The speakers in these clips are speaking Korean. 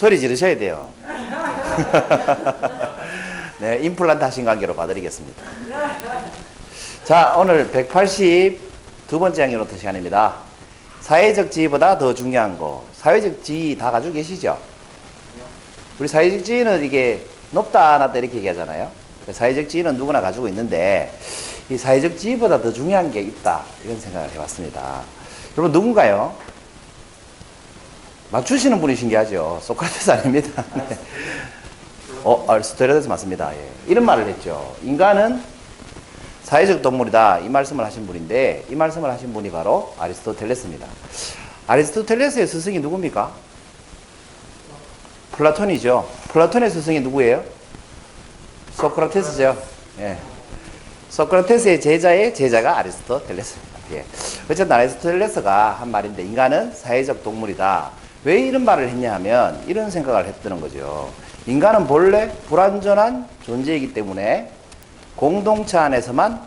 소리 지르셔야 돼요. 네, 임플란트 하신 관계로 봐드리겠습니다. 자, 오늘 182번째 항해노트 시간입니다. 사회적 지위보다 더 중요한 거. 사회적 지위 다 가지고 계시죠? 우리 사회적 지위는 이게 높다, 낮다 이렇게 얘기하잖아요. 사회적 지위는 누구나 가지고 있는데, 이 사회적 지위보다 더 중요한 게 있다. 이런 생각을 해봤습니다. 여러분, 누군가요? 맞추시는 분이 신기하죠. 소크라테스 아닙니다. 네. 아리스토텔레스 맞습니다. 예. 이런 말을 했죠. 인간은 사회적 동물이다. 이 말씀을 하신 분인데, 이 말씀을 하신 분이 바로 아리스토텔레스입니다. 아리스토텔레스의 스승이 누굽니까? 플라톤이죠. 플라톤의 스승이 누구예요? 소크라테스죠. 예. 소크라테스의 제자의 제자가 아리스토텔레스입니다. 예. 어쨌든 아리스토텔레스가 한 말인데, 인간은 사회적 동물이다. 왜 이런 말을 했냐 하면 이런 생각을 했다는 거죠. 인간은 본래 불완전한 존재이기 때문에 공동체 안에서만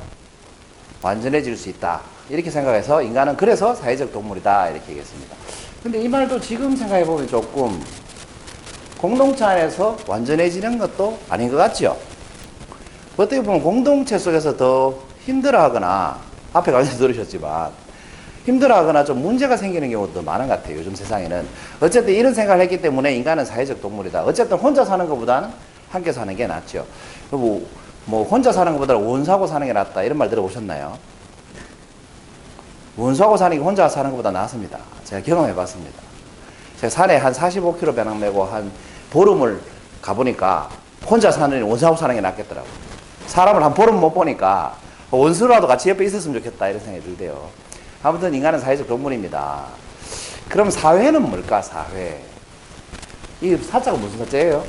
완전해질 수 있다. 이렇게 생각해서 인간은 그래서 사회적 동물이다. 이렇게 얘기했습니다. 근데 이 말도 지금 생각해보면 조금 공동체 안에서 완전해지는 것도 아닌 것 같죠? 어떻게 보면 공동체 속에서 더 힘들어하거나, 앞에 가서 들으셨지만, 힘들어하거나 좀 문제가 생기는 경우도 많은 것 같아요. 요즘 세상에는. 어쨌든 이런 생각을 했기 때문에 인간은 사회적 동물이다. 어쨌든 혼자 사는 것보다는 함께 사는 게 낫죠. 뭐 혼자 사는 것보다 원수하고 사는 게 낫다. 이런 말 들어보셨나요? 원수하고 사는 게 혼자 사는 것보다 낫습니다. 제가 경험해 봤습니다. 제가 산에 한 45km 배낭 메고 한 보름을 가보니까 혼자 사는 원수하고 사는 게 낫겠더라고요. 사람을 한 보름 못 보니까 원수라도 같이 옆에 있었으면 좋겠다. 이런 생각이 들대요. 아무튼 인간은 사회적 동물입니다. 그럼 사회는 뭘까? 사회. 이 사자가 무슨 사자예요?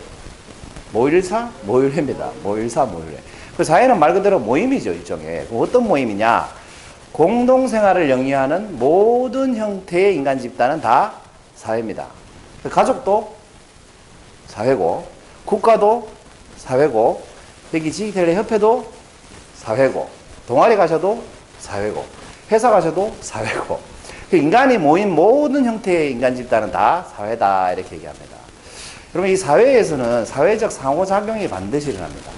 모일사? 모일회입니다. 모일사, 모일회. 그 사회는 말 그대로 모임이죠, 일종의. 어떤 모임이냐? 공동생활을 영위하는 모든 형태의 인간 집단은 다 사회입니다. 가족도 사회고, 국가도 사회고, 여기 지식대회협회도 사회고, 동아리 가셔도 사회고, 회사 가셔도 사회고, 인간이 모인 모든 형태의 인간 집단은 다 사회다. 이렇게 얘기합니다. 그러면 이 사회에서는 사회적 상호작용이 반드시 일어납니다.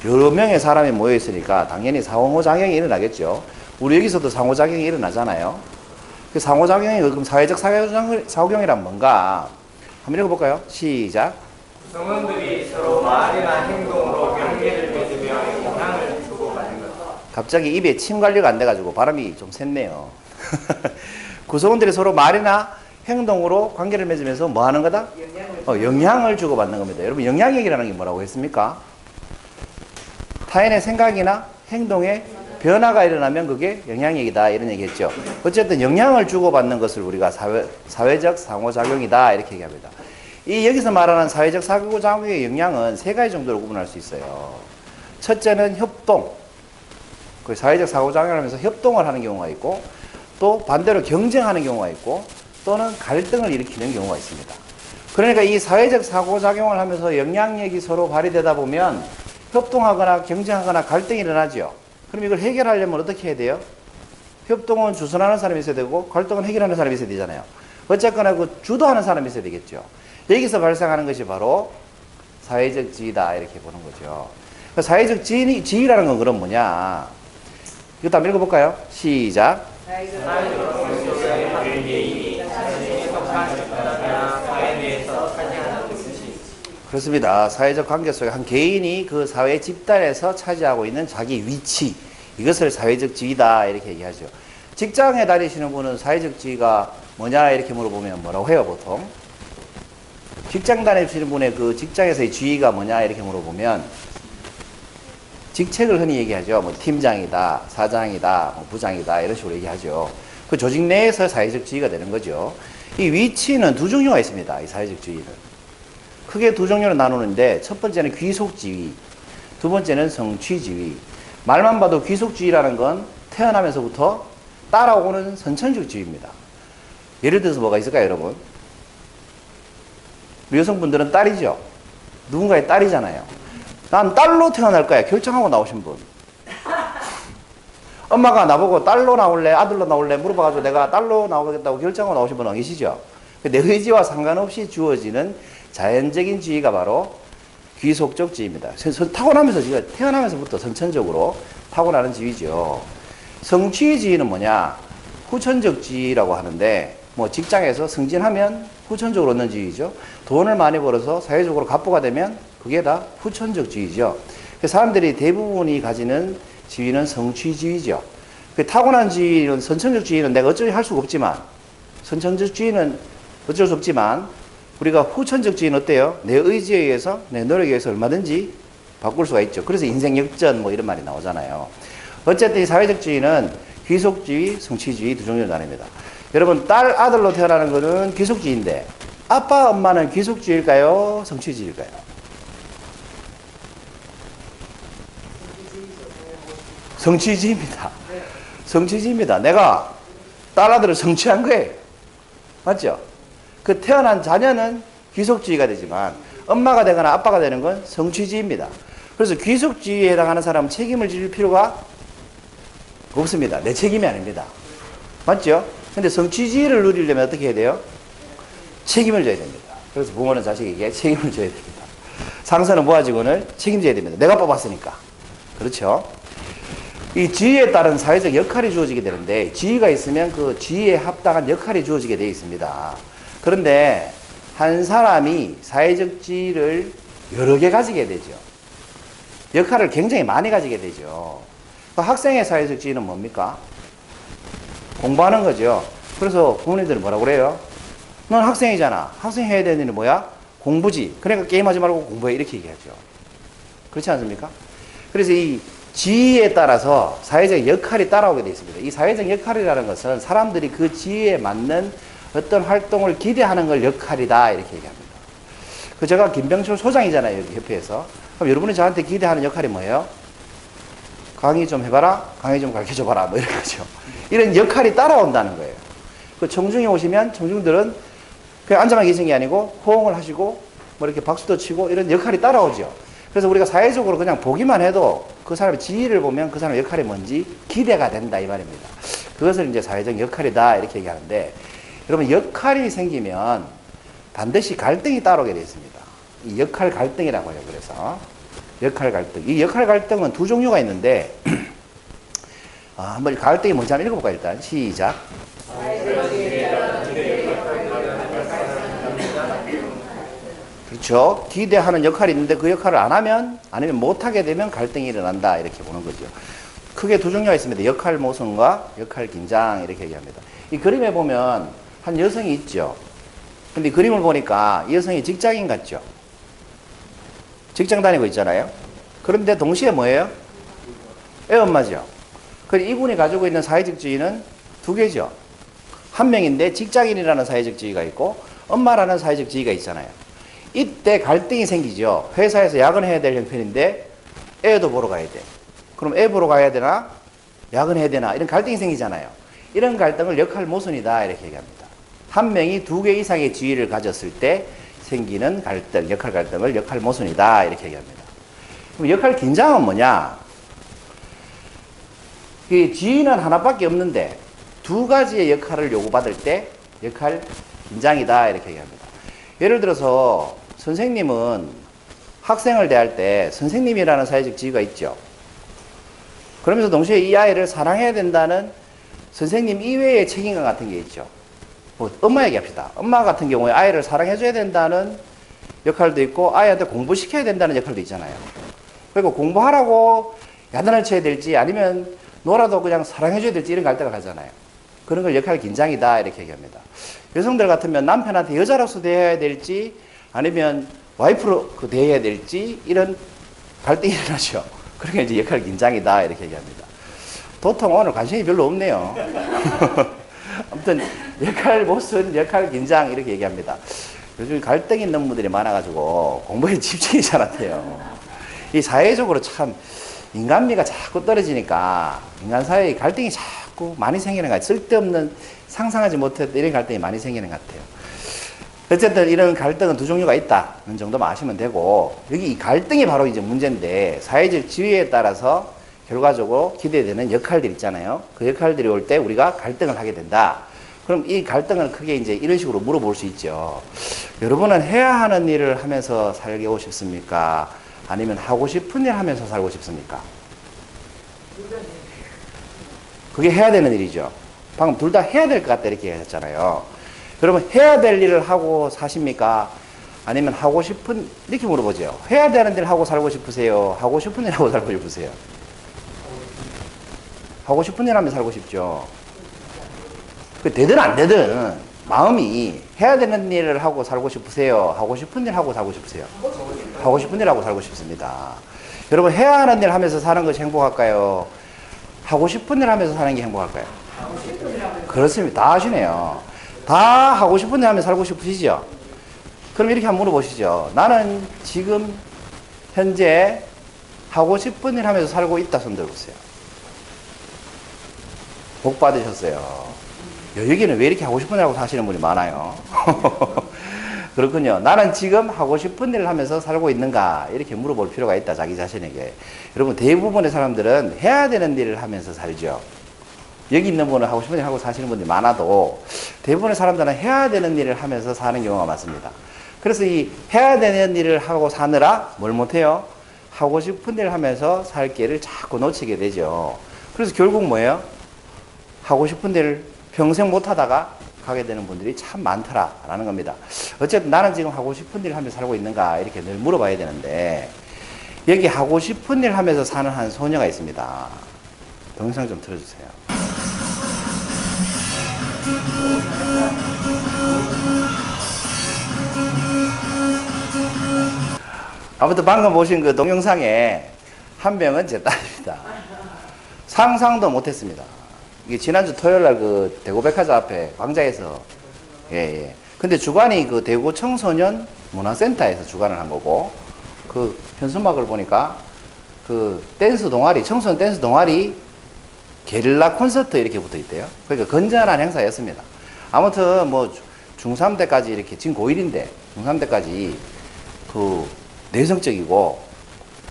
여러 명의 사람이 모여있으니까 당연히 상호작용이 일어나겠죠. 우리 여기서도 상호작용이 일어나잖아요. 그 상호작용이 그럼 사회적 상호작용이란 뭔가? 한번 읽어볼까요? 시작. 구성원들이 서로 말이나 행동으로 관계를 맺으며 영향을 주고받는 것. 갑자기 입에 침 관리가 안 돼가지고 발음이 좀 샜네요. 구성원들이 서로 말이나 행동으로 관계를 맺으면서 뭐 하는 거다? 영향을 주고받는 겁니다. 여러분, 영향력이라는 게 뭐라고 했습니까? 타인의 생각이나 행동에 변화가 일어나면 그게 영향력이다. 이런 얘기 했죠. 어쨌든 영향을 주고받는 것을 우리가 사회적 상호작용이다. 이렇게 얘기합니다. 여기서 말하는 사회적 상호작용의 영향은 세 가지 정도로 구분할 수 있어요. 첫째는 협동. 그 사회적 상호작용을 하면서 협동을 하는 경우가 있고, 또 반대로 경쟁하는 경우가 있고, 또는 갈등을 일으키는 경우가 있습니다. 그러니까 이 사회적 상호작용을 하면서 영향력이 서로 발휘되다 보면 협동하거나 경쟁하거나 갈등이 일어나죠. 그럼 이걸 해결하려면 어떻게 해야 돼요? 협동은 주선하는 사람이 있어야 되고, 갈등은 해결하는 사람이 있어야 되잖아요. 어쨌거나 그 주도하는 사람이 있어야 되겠죠. 여기서 발생하는 것이 바로 사회적 지위다. 이렇게 보는 거죠. 사회적 지위라는 건 그럼 뭐냐? 이것도 한번 읽어볼까요? 시작. 그렇습니다. 사회적 관계 속에 한 개인이 그 사회 집단에서 차지하고 있는 자기 위치, 이것을 사회적 지위다. 이렇게 얘기하죠. 직장에 다니시는 분은 사회적 지위가 뭐냐 이렇게 물어보면 뭐라고 해요, 보통? 직장 다니시는 분의 그 직장에서의 지위가 뭐냐 이렇게 물어보면 직책을 흔히 얘기하죠. 뭐 팀장이다, 사장이다, 뭐 부장이다 이런 식으로 얘기하죠. 그 조직 내에서 사회적 지위가 되는 거죠. 이 위치는 두 종류가 있습니다. 이 사회적 지위는 크게 두 종류로 나누는데, 첫 번째는 귀속 지위, 두 번째는 성취 지위. 말만 봐도 귀속 지위라는 건 태어나면서부터 따라오는 선천적 지위입니다. 예를 들어서 뭐가 있을까요, 여러분? 우리 여성분들은 딸이죠. 누군가의 딸이잖아요. 난 딸로 태어날 거야. 결정하고 나오신 분. 엄마가 나보고 딸로 나올래, 아들로 나올래 물어봐가지고 내가 딸로 나오겠다고 결정하고 나오신 분은 계시죠? 내 의지와 상관없이 주어지는 자연적인 지위가 바로 귀속적 지위입니다. 타고나면서 지가 태어나면서부터 선천적으로 타고나는 지위죠. 성취 지위는 뭐냐? 후천적 지위라고 하는데 뭐 직장에서 승진하면 후천적으로 얻는 지위죠. 돈을 많이 벌어서 사회적으로 갑부가 되면 그게 다 후천적 지위죠. 사람들이 대부분이 가지는 지위는 성취 지위죠. 타고난 지위는 선천적 지위는 내가 어쩌지 할 수가 없지만 선천적 지위는 어쩔 수 없지만 우리가 후천적 지위는 어때요? 내 의지에 의해서 내 노력에 의해서 얼마든지 바꿀 수가 있죠. 그래서 인생 역전 뭐 이런 말이 나오잖아요. 어쨌든 이 사회적 지위는 귀속지위, 성취지위 두 종류로 나뉩니다. 여러분 딸 아들로 태어나는 거는 귀속지위인데 아빠 엄마는 귀속지위일까요? 성취지위일까요? 성취지위입니다. 성취지위입니다. 내가 딸 아들을 성취한 거예요. 맞죠? 그 태어난 자녀는 귀속지위가 되지만 엄마가 되거나 아빠가 되는 건 성취지위입니다. 그래서 귀속지위에 해당하는 사람은 책임을 질 필요가 없습니다. 내 책임이 아닙니다. 맞죠? 근데 성취지위를 누리려면 어떻게 해야 돼요? 책임을 져야 됩니다. 그래서 부모는 자식에게 책임을 져야 됩니다. 상사는 모아직원을 책임져야 됩니다. 내가 뽑았으니까. 그렇죠? 이 지위에 따른 사회적 역할이 주어지게 되는데 지위가 있으면 그 지위에 합당한 역할이 주어지게 되어 있습니다. 그런데 한 사람이 사회적 지위를 여러 개 가지게 되죠. 역할을 굉장히 많이 가지게 되죠. 학생의 사회적 지위는 뭡니까? 공부하는 거죠. 그래서 부모님들은 뭐라고 그래요? 넌 학생이잖아. 학생 해야 되는 일이 뭐야? 공부지. 그러니까 게임하지 말고 공부해. 이렇게 얘기하죠. 그렇지 않습니까? 그래서 이 지위에 따라서 사회적 역할이 따라오게 되어 있습니다. 이 사회적 역할이라는 것은 사람들이 그 지위에 맞는 어떤 활동을 기대하는 걸 역할이다. 이렇게 얘기합니다. 제가 김병철 소장이잖아요. 여기 협회에서. 그럼 여러분이 저한테 기대하는 역할이 뭐예요? 강의 좀 해봐라. 강의 좀 가르쳐줘봐라. 뭐 이런 거죠. 이런 역할이 따라온다는 거예요. 그 청중에 오시면 청중들은 그냥 앉아만 계신 게 아니고 호응을 하시고 뭐 이렇게 박수도 치고 이런 역할이 따라오죠. 그래서 우리가 사회적으로 그냥 보기만 해도 그 사람의 지위를 보면 그 사람의 역할이 뭔지 기대가 된다 이 말입니다. 그것을 이제 사회적 역할이다 이렇게 얘기하는데 여러분 역할이 생기면 반드시 갈등이 따라오게 되어 있습니다. 이 역할 갈등이라고 해요. 그래서 역할 갈등. 이 역할 갈등은 두 종류가 있는데 한번 갈등이 뭔지 한번 읽어볼까요? 일단 시작. 그렇죠. 기대하는 역할이 있는데 그 역할을 안 하면 아니면 못하게 되면 갈등이 일어난다 이렇게 보는 거죠. 크게 두 종류가 있습니다. 역할 모순과 역할 긴장 이렇게 얘기합니다. 이 그림에 보면 한 여성이 있죠. 근데 그림을 보니까 이 여성이 직장인 같죠. 직장 다니고 있잖아요. 그런데 동시에 뭐예요? 애엄마죠. 그럼 이분이 가지고 있는 사회적 지위는 두 개죠. 한 명인데 직장인이라는 사회적 지위가 있고 엄마라는 사회적 지위가 있잖아요. 이때 갈등이 생기죠. 회사에서 야근해야 될 형편인데 애도 보러 가야 돼. 그럼 애 보러 가야 되나? 야근해야 되나? 이런 갈등이 생기잖아요. 이런 갈등을 역할 모순이다 이렇게 얘기합니다. 한 명이 두 개 이상의 지위를 가졌을 때 생기는 갈등, 역할 갈등을 역할 모순이다 이렇게 얘기합니다. 그럼 역할 긴장은 뭐냐? 그 지위는 하나밖에 없는데 두 가지의 역할을 요구받을 때 역할 긴장이다 이렇게 얘기합니다. 예를 들어서 선생님은 학생을 대할 때 선생님이라는 사회적 지위가 있죠. 그러면서 동시에 이 아이를 사랑해야 된다는 선생님 이외의 책임감 같은 게 있죠. 뭐 엄마 얘기합시다. 엄마 같은 경우에 아이를 사랑해줘야 된다는 역할도 있고 아이한테 공부시켜야 된다는 역할도 있잖아요. 그리고 공부하라고 야단을 쳐야 될지 아니면 놀아도 그냥 사랑해줘야 될지 이런 갈등을 하잖아요. 그런 걸 역할 긴장이다 이렇게 얘기합니다. 여성들 같으면 남편한테 여자로서 대해야 될지 아니면 와이프로 대해야 될지 이런 갈등이 일어나죠. 그러니까 이제 역할 긴장이다 이렇게 얘기합니다. 도통 오늘 관심이 별로 없네요. 아무튼 역할 모순, 역할 긴장 이렇게 얘기합니다. 요즘 갈등 있는 분들이 많아가지고 공부에 집중이 잘 안 돼요. 이 사회적으로 참 인간미가 자꾸 떨어지니까 인간 사회에 갈등이 자꾸 많이 생기는 것 같아요. 쓸데없는 상상하지 못했던 이런 갈등이 많이 생기는 것 같아요. 어쨌든 이런 갈등은 두 종류가 있다는 정도만 아시면 되고 여기 이 갈등이 바로 이제 문제인데 사회적 지위에 따라서 결과적으로 기대되는 역할들 있잖아요. 그 역할들이 올 때 우리가 갈등을 하게 된다. 그럼 이 갈등을 크게 이제 이런 식으로 물어볼 수 있죠. 여러분은 해야 하는 일을 하면서 살고 싶습니까? 아니면 하고 싶은 일 하면서 살고 싶습니까? 그게 해야 되는 일이죠. 방금 둘 다 해야 될 것 같다 이렇게 하셨잖아요. 여러분 해야 될 일을 하고 사십니까? 아니면 하고 싶은 이렇게 물어보죠. 해야 되는 일을 하고 살고 싶으세요? 하고 싶은 일 하고 살고 싶으세요? 하고 싶은 일 하면 살고 싶죠. 그 되든 안 되든 마음이 해야 되는 일을 하고 살고 싶으세요? 하고 싶은 일 하고 살고 싶으세요? 하고 싶은 일 하고 살고 싶습니다. 여러분 해야 하는 일 하면서 사는 것이 행복할까요? 하고 싶은 일 하면서 사는 게 행복할까요? 그렇습니다. 다 아시네요. 다 하고 싶은 일 하면서 살고 싶으시죠? 그럼 이렇게 한번 물어보시죠. 나는 지금 현재 하고 싶은 일 하면서 살고 있다 손 들어보세요. 복 받으셨어요. 여기는 왜 이렇게 하고 싶은 일 하고 사시는 분이 많아요? 그렇군요. 나는 지금 하고 싶은 일을 하면서 살고 있는가? 이렇게 물어볼 필요가 있다, 자기 자신에게. 여러분, 대부분의 사람들은 해야 되는 일을 하면서 살죠. 여기 있는 분은 하고 싶은 일 하고 사시는 분들이 많아도 대부분의 사람들은 해야 되는 일을 하면서 사는 경우가 많습니다. 그래서 이 해야 되는 일을 하고 사느라 뭘 못해요? 하고 싶은 일을 하면서 살 기회를 자꾸 놓치게 되죠. 그래서 결국 뭐예요? 하고 싶은 일을 평생 못하다가 가게 되는 분들이 참 많더라라는 겁니다. 어쨌든 나는 지금 하고 싶은 일을 하면서 살고 있는가 이렇게 늘 물어봐야 되는데 여기 하고 싶은 일을 하면서 사는 한 소녀가 있습니다. 동영상 좀 틀어주세요. 아무튼 방금 보신 그 동영상에 한 명은 제 딸입니다. 상상도 못했습니다. 이게 지난주 토요일 날 그 대구백화점 앞에 광장에서 예. 근데 주관이 그 대구 청소년 문화센터에서 주관을 한 거고 그 현수막을 보니까 그 댄스 동아리 청소년 댄스 동아리 게릴라 콘서트 이렇게 붙어 있대요. 그러니까 건전한 행사였습니다. 아무튼 뭐 중3 때까지 이렇게 지금 고1인데 중3 때까지 그 내성적이고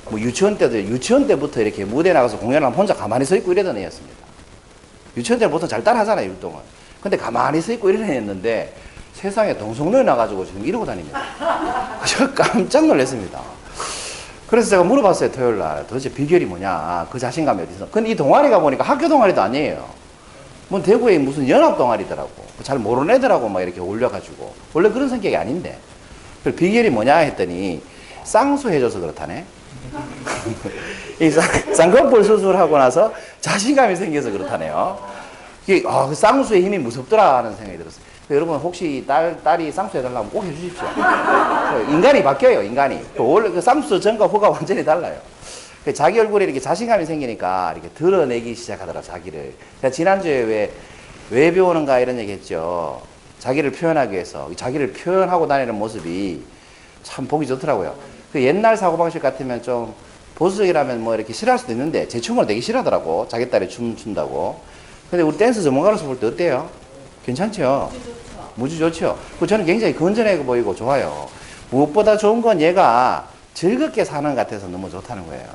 뭐 유치원 때부터 이렇게 무대 나가서 공연하면 혼자 가만히 서 있고 이러던 애였습니다. 유치원 때는 보통 잘 따라 하잖아요, 율동은. 근데 가만히 서 있고 이런 애였는데 세상에 동성로에 나가지고 지금 이러고 다닙니다. 제가 깜짝 놀랐습니다. 그래서 제가 물어봤어요, 토요일 날. 도대체 비결이 뭐냐? 그 자신감이 어디서? 근데 이 동아리가 보니까 학교 동아리도 아니에요. 뭐 대구에 무슨 연합 동아리더라고. 잘 모르는 애들하고 막 이렇게 어울려가지고. 원래 그런 성격이 아닌데. 그래서 비결이 뭐냐 했더니 쌍수 해줘서 그렇다네. 이 쌍꺼풀 수술하고 나서 자신감이 생겨서 그렇다네요. 이게 그 쌍수의 힘이 무섭더라 하는 생각이 들었어요. 여러분 혹시 딸이 쌍수 해달라면 꼭 해주십시오. 인간이 바뀌어요, 인간이. 원래 그 쌍수 전과 후가 완전히 달라요. 자기 얼굴에 이렇게 자신감이 생기니까 이렇게 드러내기 시작하더라, 자기를. 제가 지난주에 왜 배우는가 이런 얘기 했죠. 자기를 표현하기 위해서. 자기를 표현하고 다니는 모습이 참 보기 좋더라고요. 그 옛날 사고방식 같으면 좀 보수적이라면 뭐 이렇게 싫어할 수도 있는데 제 춤을 되게 싫어하더라고. 자기 딸이 춤 춘다고. 근데 우리 댄스 전문가로서 볼 때 어때요? 괜찮죠? 무지 좋죠? 저는 굉장히 건전해 보이고 좋아요. 무엇보다 좋은 건 얘가 즐겁게 사는 것 같아서 너무 좋다는 거예요.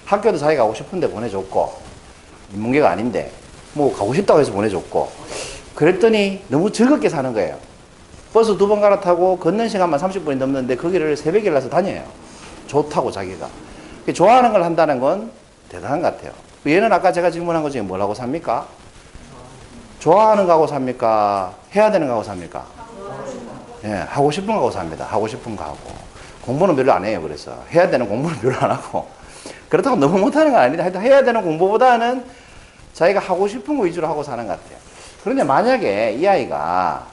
학교도 자기가 가고 싶은데 보내줬고, 인문계가 아닌데, 뭐 가고 싶다고 해서 보내줬고, 그랬더니 너무 즐겁게 사는 거예요. 버스 2번 갈아타고 걷는 시간만 30분이 넘는데 거기를 새벽에 일어나서 다녀요. 좋다고 자기가. 좋아하는 걸 한다는 건 대단한 것 같아요. 얘는 아까 제가 질문한 것 중에 뭘 하고 삽니까? 좋아하는 거 하고 삽니까? 해야 되는 거 하고 삽니까? 예, 하고 싶은 거 하고 삽니다. 하고 싶은 거 하고. 공부는 별로 안 해요. 그래서 해야 되는 공부는 별로 안 하고. 그렇다고 너무 못하는 건 아닌데 하여튼 해야 되는 공부보다는 자기가 하고 싶은 거 위주로 하고 사는 것 같아요. 그런데 만약에 이 아이가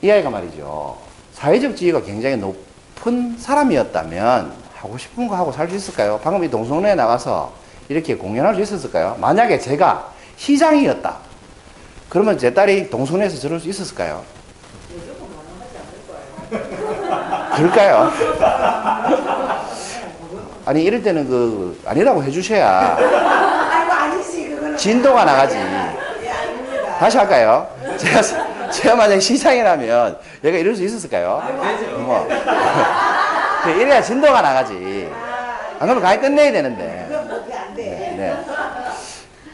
말이죠. 사회적 지위가 굉장히 높은 사람이었다면 하고 싶은 거 하고 살 수 있을까요? 방금 이 동성로에 나가서 이렇게 공연할 수 있었을까요? 만약에 제가 시장이었다. 그러면 제 딸이 동성로에서 저럴 수 있었을까요? 그럴까요? 아니 이럴 때는 아니라고 해주셔야 진도가 나가지. 다시 할까요? 제가 만약에 시장이라면 얘가 이럴 수 있었을까요? 뭐. 이래야 진도가 나가지. 안 그러면 강의 끝내야 되는데. 네.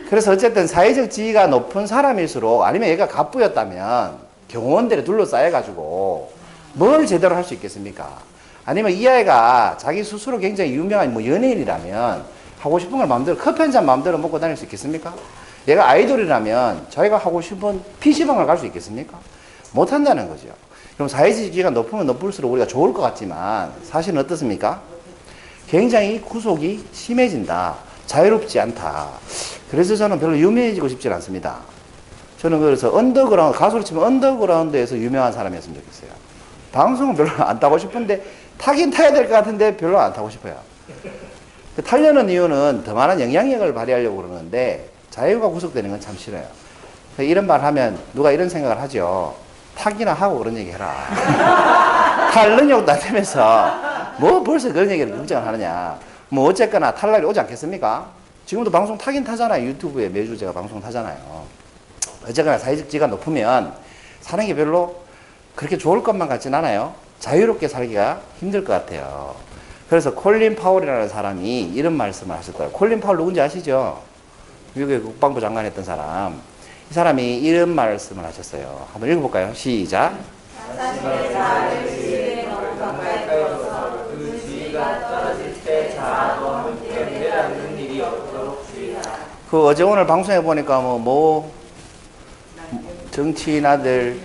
그래서 어쨌든 사회적 지위가 높은 사람일수록 아니면 얘가 갑부였다면 경호원들에 둘러싸여가지고 뭘 제대로 할 수 있겠습니까? 아니면 이 아이가 자기 스스로 굉장히 유명한 뭐 연예인이라면 하고 싶은 걸 마음대로 커피 한 잔 마음대로 먹고 다닐 수 있겠습니까? 얘가 아이돌이라면 자기가 하고 싶은 PC방을 갈 수 있겠습니까? 못한다는 거죠. 그럼 사회적 지위가 높으면 높을수록 우리가 좋을 것 같지만 사실은 어떻습니까? 굉장히 구속이 심해진다. 자유롭지 않다. 그래서 저는 별로 유명해지고 싶지 않습니다. 저는 그래서 언더그라운드, 가수로 치면 언더그라운드에서 유명한 사람이었으면 좋겠어요. 방송은 별로 안 타고 싶은데 타긴 타야 될 것 같은데 별로 안 타고 싶어요. 타려는 이유는 더 많은 영향력을 발휘하려고 그러는데 자유가 구속되는 건 참 싫어요. 이런 말 하면 누가 이런 생각을 하죠. 타기나 하고 그런 얘기 해라. 탈 능력도 안 되면서 뭐 벌써 그런 얘기를 걱정을 하느냐. 뭐 어쨌거나 탈 날이 오지 않겠습니까? 지금도 방송 타긴 타잖아요. 유튜브에 매주 제가 방송 타잖아요. 어쨌거나 사회적 지위가 높으면 사는 게 별로 그렇게 좋을 것만 같진 않아요. 자유롭게 살기가 힘들 것 같아요. 그래서 콜린 파월이라는 사람이 이런 말씀을 하셨더라고요. 콜린 파월 누군지 아시죠? 미국의 국방부 장관 했던 사람. 이 사람이 이런 말씀을 하셨어요. 한번 읽어볼까요? 시작. 그 지위가 떨어질 때 자아도 함께 내려앉는 일이 없도록 주의하라. 그 어제 오늘 방송에 보니까 정치인 아들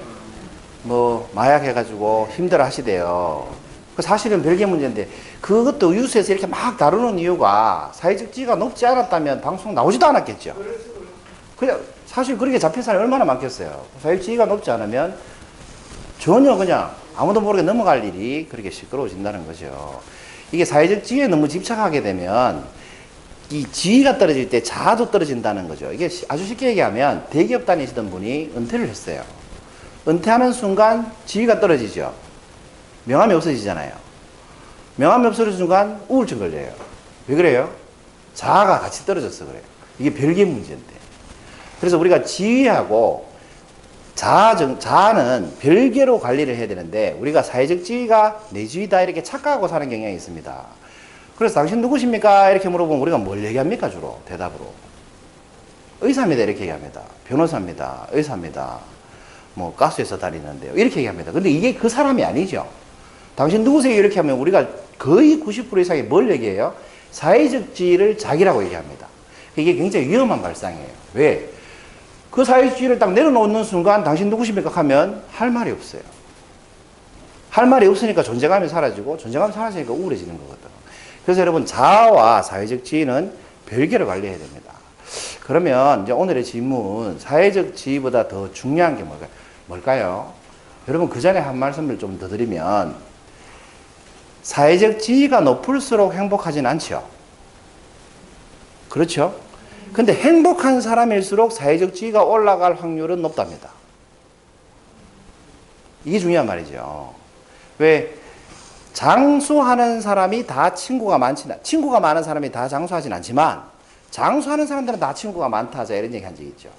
마약 해가지고 힘들어 하시대요. 그 사실은 별개 문제인데 그것도 뉴스에서 이렇게 막 다루는 이유가 사회적 지위가 높지 않았다면 방송 나오지도 않았겠죠. 그냥 사실 그렇게 잡힌 사람이 얼마나 많겠어요. 사회적 지위가 높지 않으면 전혀 그냥 아무도 모르게 넘어갈 일이 그렇게 시끄러워진다는 거죠. 이게 사회적 지위에 너무 집착하게 되면 이 지위가 떨어질 때 자아도 떨어진다는 거죠. 이게 아주 쉽게 얘기하면 대기업 다니시던 분이 은퇴를 했어요. 은퇴하는 순간 지위가 떨어지죠. 명함이 없어지잖아요. 명함이 없어지는 순간 우울증 걸려요. 왜 그래요? 자아가 같이 떨어져서 그래요. 이게 별개 문제인데. 그래서 우리가 지위하고 자아는 별개로 관리를 해야 되는데 우리가 사회적 지위가 내 지위다 이렇게 착각하고 사는 경향이 있습니다. 그래서 당신 누구십니까? 이렇게 물어보면 우리가 뭘 얘기합니까? 주로 대답으로 의사입니다 이렇게 얘기합니다. 변호사입니다. 의사입니다. 가스회사 다니는데요. 이렇게 얘기합니다. 근데 이게 그 사람이 아니죠. 당신 누구세요? 이렇게 하면 우리가 거의 90% 이상이 뭘 얘기해요? 사회적 지위를 자기라고 얘기합니다. 이게 굉장히 위험한 발상이에요. 왜? 그 사회적 지위를 딱 내려놓는 순간 당신 누구십니까? 하면 할 말이 없어요. 할 말이 없으니까 존재감이 사라지고 존재감이 사라지니까 우울해지는 거거든요. 그래서 여러분 자아와 사회적 지위는 별개로 관리해야 됩니다. 그러면 이제 오늘의 질문, 사회적 지위보다 더 중요한 게 뭘까요? 여러분 그 전에 한 말씀을 좀 더 드리면 사회적 지위가 높을수록 행복하진 않죠. 그렇죠? 근데 행복한 사람일수록 사회적 지위가 올라갈 확률은 높답니다. 이게 중요한 말이죠. 왜? 장수하는 사람이 다 친구가 많은 사람이 다 장수하진 않지만 장수하는 사람들은 다 친구가 많다 하자 이런 얘기 한 적 있죠.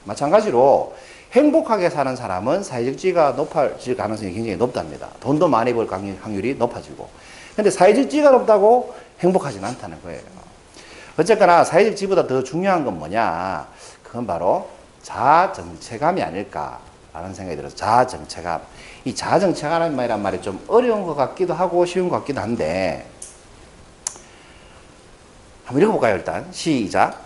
마찬가지로 행복하게 사는 사람은 사회적 지위가 높아질 가능성이 굉장히 높답니다. 돈도 많이 벌 확률이 높아지고. 근데 사회적 지위가 높다고 행복하진 않다는 거예요. 어쨌거나 사회적 지위보다 더 중요한 건 뭐냐? 그건 바로 자아정체감이 아닐까라는 생각이 들어서 자아정체감. 이 자아정체감이란 말이 좀 어려운 것 같기도 하고 쉬운 것 같기도 한데 한번 읽어볼까요? 일단 시작.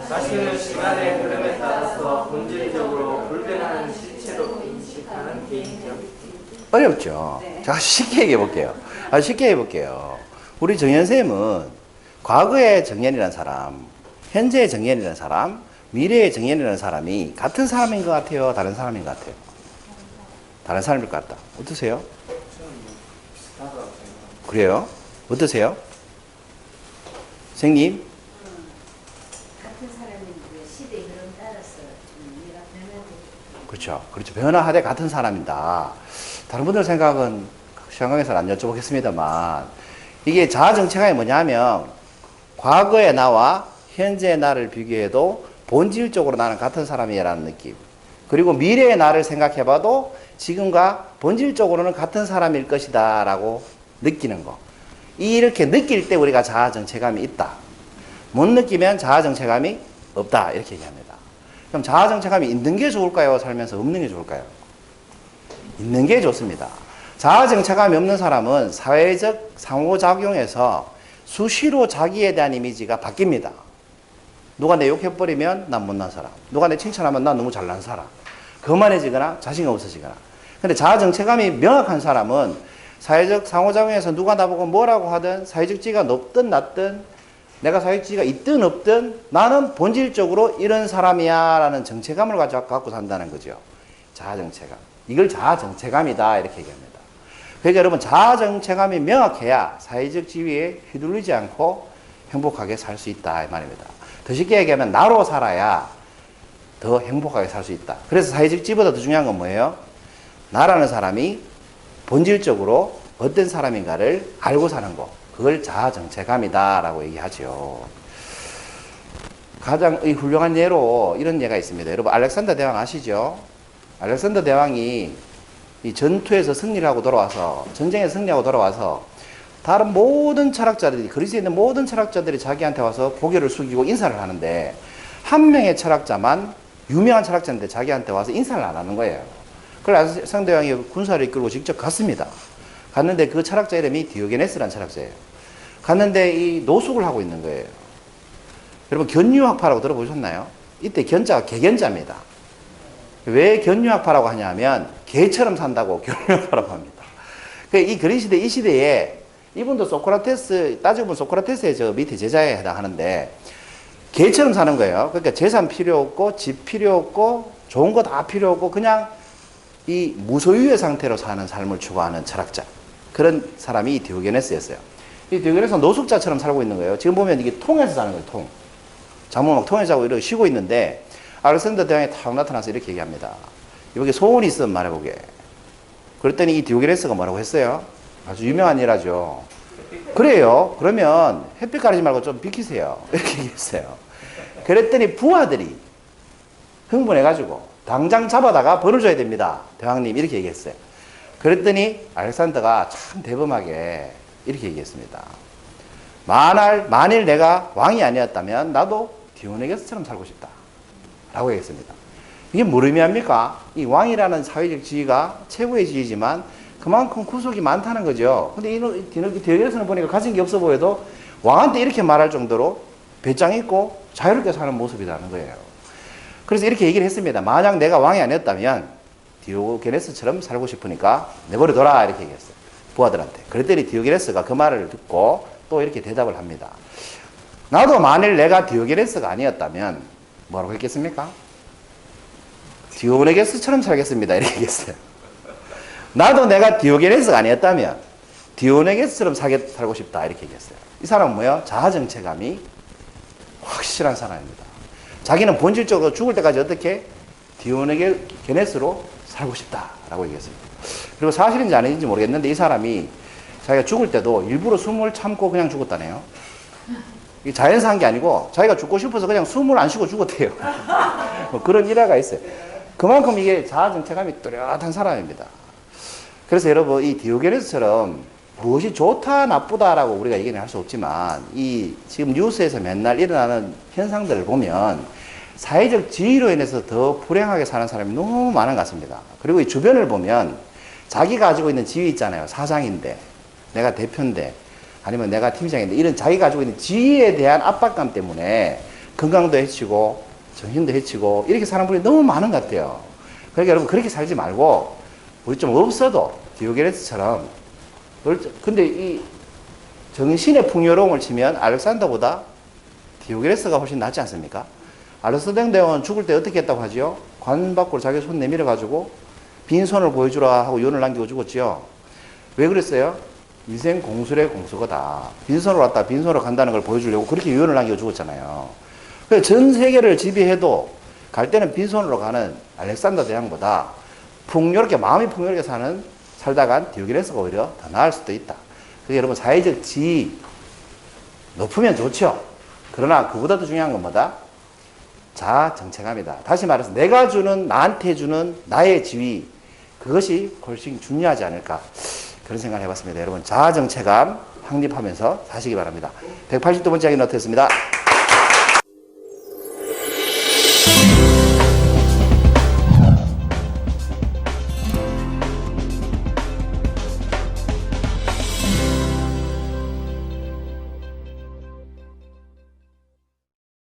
자신을 시간의 흐름에 따라서 본질적으로 불변하는 실체로 인식하는 개인적. 어렵죠. 자, 쉽게 얘기해 볼게요. 쉽게 해볼게요. 우리 정연쌤은 과거의 정연이라는 사람, 현재의 정연이라는 사람, 미래의 정연이라는 사람이 같은 사람인 것 같아요? 다른 사람인 것 같아요? 다른 사람일 것 같다. 어떠세요? 그래요? 어떠세요? 선생님? 같은 사람인데 시대의 흐름 따라서 좀 얘가 변화되고. 그렇죠. 변화하되 같은 사람이다. 다른 분들 생각은 시간관계에서는 안 여쭤보겠습니다만 이게 자아정체감이 뭐냐면 과거의 나와 현재의 나를 비교해도 본질적으로 나는 같은 사람이라는 느낌. 그리고 미래의 나를 생각해봐도 지금과 본질적으로는 같은 사람일 것이다 라고 느끼는 거. 이렇게 느낄 때 우리가 자아정체감이 있다. 못 느끼면 자아정체감이 없다 이렇게 얘기합니다. 그럼 자아정체감이 있는 게 좋을까요? 살면서 없는 게 좋을까요? 있는 게 좋습니다. 자아정체감이 없는 사람은 사회적 상호작용에서 수시로 자기에 대한 이미지가 바뀝니다. 누가 내 욕해버리면 난 못난 사람, 누가 내 칭찬하면 난 너무 잘난 사람, 거만해지거나 자신감 없어지거나. 근데 자아정체감이 명확한 사람은 사회적 상호작용에서 누가 나보고 뭐라고 하든 사회적 지위가 높든 낮든 내가 사회적 지위가 있든 없든 나는 본질적으로 이런 사람이야 라는 정체감을 갖고 산다는 거죠. 자아정체감. 이걸 자아정체감이다 이렇게 얘기합니다. 그러니까 여러분 자아정체감이 명확해야 사회적 지위에 휘둘리지 않고 행복하게 살 수 있다 이 말입니다. 더 쉽게 얘기하면 나로 살아야 더 행복하게 살 수 있다. 그래서 사회적 지위보다 더 중요한 건 뭐예요? 나라는 사람이 본질적으로 어떤 사람인가를 알고 사는 것. 그걸 자아정체감이다 라고 얘기하죠. 가장 훌륭한 예로 이런 예가 있습니다. 여러분 알렉산더 대왕 아시죠? 알렉산더 대왕이 이 전투에서 승리를 하고 돌아와서 전쟁에서 승리하고 돌아와서 다른 모든 철학자들이 그리스에 있는 모든 철학자들이 자기한테 와서 고개를 숙이고 인사를 하는데 한 명의 철학자만 유명한 철학자인데 자기한테 와서 인사를 안 하는 거예요. 그래서 알렉산더 대왕이 군사를 이끌고 직접 갔습니다. 갔는데 그 철학자 이름이 디오게네스라는 철학자예요. 갔는데 이 노숙을 하고 있는 거예요. 여러분 견유학파라고 들어보셨나요? 이때 견자가 개견자입니다. 왜 견유학파라고 하냐면 개처럼 산다고 견유학파라고 합니다. 이 그리시대 이 시대에 이분도 소크라테스 따지고 보면 소크라테스의 저 밑에 제자에 해당하는데 개처럼 사는 거예요. 그러니까 재산 필요 없고 집 필요 없고 좋은 거 다 필요 없고 그냥 이 무소유의 상태로 사는 삶을 추구하는 철학자. 그런 사람이 이 디오게네스였어요. 이 디오게네스는 노숙자처럼 살고 있는 거예요. 지금 보면 이게 통에서 사는 거예요. 통. 잠을 막 통에서 자고 이렇게 쉬고 있는데 알렉산더 대왕이 탁 나타나서 이렇게 얘기합니다. 여기 소원이 있으면 말해보게. 그랬더니 이 디오게네스가 뭐라고 했어요? 아주 유명한 일하죠. 그래요. 그러면 햇빛 가리지 말고 좀 비키세요. 이렇게 얘기했어요. 그랬더니 부하들이 흥분해가지고 당장 잡아다가 벌을 줘야 됩니다. 대왕님 이렇게 얘기했어요. 그랬더니 알렉산더가 참 대범하게 이렇게 얘기했습니다. 만일 내가 왕이 아니었다면 나도 디오네게스처럼 살고 싶다. 라고 얘기했습니다. 이게 뭘 의미합니까? 이 왕이라는 사회적 지위가 최고의 지위지만 그만큼 구속이 많다는 거죠. 근데 이 디오게네스는 보니까 가진 게 없어 보여도 왕한테 이렇게 말할 정도로 배짱 있고 자유롭게 사는 모습이라는 거예요. 그래서 이렇게 얘기를 했습니다. 만약 내가 왕이 아니었다면 디오게네스처럼 살고 싶으니까 내버려둬라 이렇게 얘기했어요. 부하들한테. 그랬더니 디오게네스가 그 말을 듣고 또 이렇게 대답을 합니다. 나도 만일 내가 디오게네스가 아니었다면 뭐라고 했겠습니까? 디오네게스처럼 살겠습니다. 이렇게 얘기했어요. 나도 내가 디오게네스가 아니었다면 디오네게스처럼 살고 싶다. 이렇게 얘기했어요. 이 사람은 뭐예요? 자아정체감이 확실한 사람입니다. 자기는 본질적으로 죽을 때까지 어떻게 디오네게스로 살고 싶다라고 얘기했습니다. 그리고 사실인지 아닌지 모르겠는데 이 사람이 자기가 죽을 때도 일부러 숨을 참고 그냥 죽었다네요. 이게 자연사한 게 아니고 자기가 죽고 싶어서 그냥 숨을 안 쉬고 죽었대요. 뭐 그런 일화가 있어요. 그만큼 이게 자아정체감이 뚜렷한 사람입니다. 그래서 여러분 이 디오게네스처럼 무엇이 좋다 나쁘다라고 우리가 얘기는 할 수 없지만 이 지금 뉴스에서 맨날 일어나는 현상들을 보면 사회적 지위로 인해서 더 불행하게 사는 사람이 너무 많은 것 같습니다. 그리고 이 주변을 보면 자기가 가지고 있는 지위 있잖아요. 사장인데 내가 대표인데 아니면 내가 팀장인데 이런 자기가 가지고 있는 지위에 대한 압박감 때문에 건강도 해치고 정신도 해치고 이렇게 사는 분이 너무 많은 것 같아요. 그러니까 여러분 그렇게 살지 말고 우리 좀 없어도 디오게네스처럼 근데 이 정신의 풍요로움을 치면 알렉산더보다 디오게네스가 훨씬 낫지 않습니까? 알렉산더 대왕은 죽을 때 어떻게 했다고 하죠? 관 밖으로 자기 손 내밀어 가지고 빈손을 보여주라 하고 유언을 남기고 죽었죠. 왜 그랬어요? 인생 공술의 공수거다. 빈손으로 왔다 빈손으로 간다는 걸 보여주려고 그렇게 유언을 남기고 죽었잖아요. 그래서 전 세계를 지배해도 갈 때는 빈손으로 가는 알렉산더 대왕보다 풍요롭게 마음이 풍요롭게 살다간 디오게네스가 오히려 더 나을 수도 있다. 그래서 여러분 사회적 지위 높으면 좋죠. 그러나 그보다 더 중요한 건 뭐다? 자아정체감이다. 다시 말해서 내가 주는 나한테 주는 나의 지위 그것이 훨씬 중요하지 않을까 그런 생각을 해봤습니다. 여러분 자아정체감 확립하면서 사시기 바랍니다. 180두 번째 이야기는 어떻습니다?